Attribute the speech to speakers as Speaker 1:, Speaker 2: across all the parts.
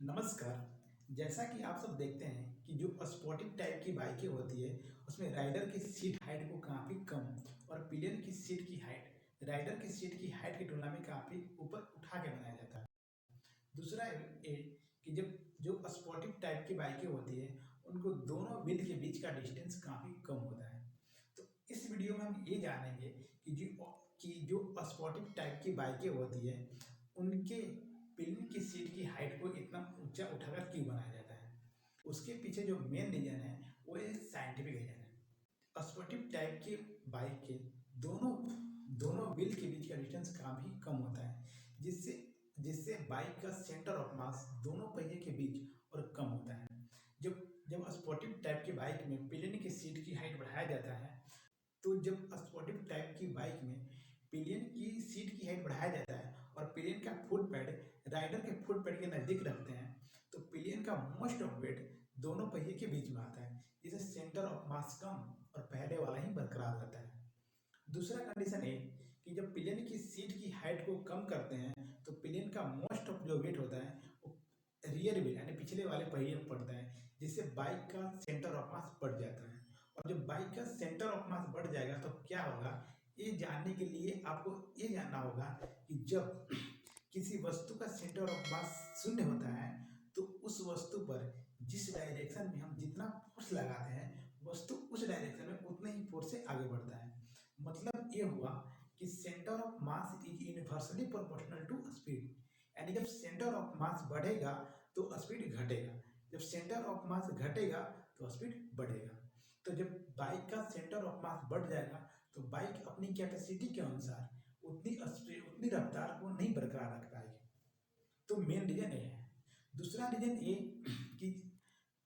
Speaker 1: नमस्कार। जैसा कि आप सब देखते हैं कि जो स्पोर्टिव टाइप की बाइकें होती है उसमें राइडर की सीट हाइट को काफ़ी कम और पिलियन की सीट की हाइट राइडर की सीट की हाइट की तुलना में काफ़ी ऊपर उठा के बनाया जाता है। दूसरा ये कि जब जो स्पोर्टिव टाइप की बाइकें होती है उनको दोनों व्हील के बीच का डिस्टेंस काफ़ी कम होता है। तो इस वीडियो में हम ये जानेंगे कि जो स्पोर्टिव टाइप की बाइकें होती है उनके पिलियन की सीट की हाइट को इतना ऊंचा उठाकर क्यों बनाया जाता है। उसके पीछे जो मेन रीजन है वो एक साइंटिफिक रीजन है। स्पोर्टिव टाइप के बाइक के दोनों दोनों व्हील के बीच का डिस्टेंस काफ़ी कम होता है, जिससे जिससे बाइक का सेंटर ऑफ मास दोनों पहिए के बीच और कम होता है। जब जब स्पोर्टिव टाइप की बाइक में पिलियन की सीट की हाइट बढ़ाया जाता है, तो जब स्पोर्टिव टाइप की बाइक में पिलियन की सीट की हाइट बढ़ाया जाता है और पिलियन का फुट पैड राइडर के फुट पैड के नज़दीक रखते हैं, तो पिलियन का मोस्ट ऑफ वेट दोनों पहिए के बीच में आता है, जिससे सेंटर ऑफ मास कम और पहले वाला ही बरकरार रहता है। दूसरा कंडीशन है कि जब पिलियन की सीट की हाइट को कम करते हैं तो पिलियन का मोस्ट ऑफ जो वेट होता है वो रियर व्हील यानी पिछले वाले पहिए में पड़ता है, जिससे बाइक का सेंटर ऑफ मास बढ़ जाता है। और जब बाइक का सेंटर ऑफ मास बढ़ जाएगा तो क्या होगा, ये जानने के लिए आपको ये जानना होगा कि जब किसी वस्तु का सेंटर ऑफ मास शून्य होता है तो उस वस्तु पर जिस डायरेक्शन में हम जितना फोर्स लगाते हैं वस्तु उस डायरेक्शन में उतने ही फोर्स से आगे बढ़ता है। मतलब ये हुआ कि centre of mass is inversely proportional to speed, यानी जब सेंटर ऑफ मास बढ़ेगा तो स्पीड घटेगा, जब सेंटर ऑफ मास घटेगा तो स्पीड बढ़ेगा। तो जब बाइक का सेंटर ऑफ मास बढ़ जाएगा तो बाइक अपनी कैपेसिटी के अनुसार उतनी स्पीड उतनी रफ्तार को नहीं बरकरार रख पाएगी। तो मेन रीजन ये है। दूसरा रीजन ये कि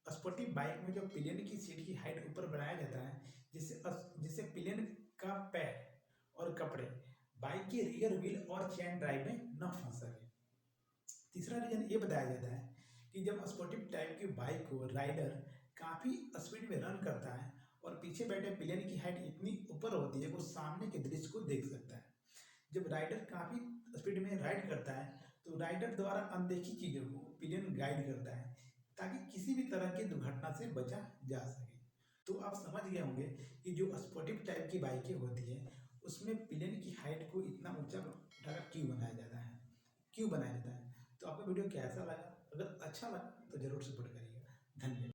Speaker 1: स्पोर्टिव बाइक में जो पिलियन की सीट की हाइट ऊपर बढ़ाया जाता है, जिससे पिलियन का पैर और कपड़े बाइक के रियर व्हील और चेन ड्राइव में न फंस सके। तीसरा रीजन ये बताया जाता है कि जब स्पोर्टिव टाइप की बाइक को राइडर काफ़ी स्पीड में रन करता है और पीछे बैठे पिलियन की हाइट इतनी ऊपर होती है कि वो सामने के दृश्य को देख सकता है। जब राइडर काफ़ी स्पीड में राइड करता है तो राइडर द्वारा अनदेखी चीज़ों को पिलियन गाइड करता है ताकि किसी भी तरह की दुर्घटना से बचा जा सके। तो आप समझ गए होंगे कि जो स्पोर्टिव टाइप की बाइकें होती है उसमें पिलियन की हाइट को इतना ऊंचा उठाकर क्यों बनाया जाता है। तो आपको वीडियो कैसा लगा? अगर अच्छा लगा तो जरूर सपोर्ट करिएगा। धन्यवाद।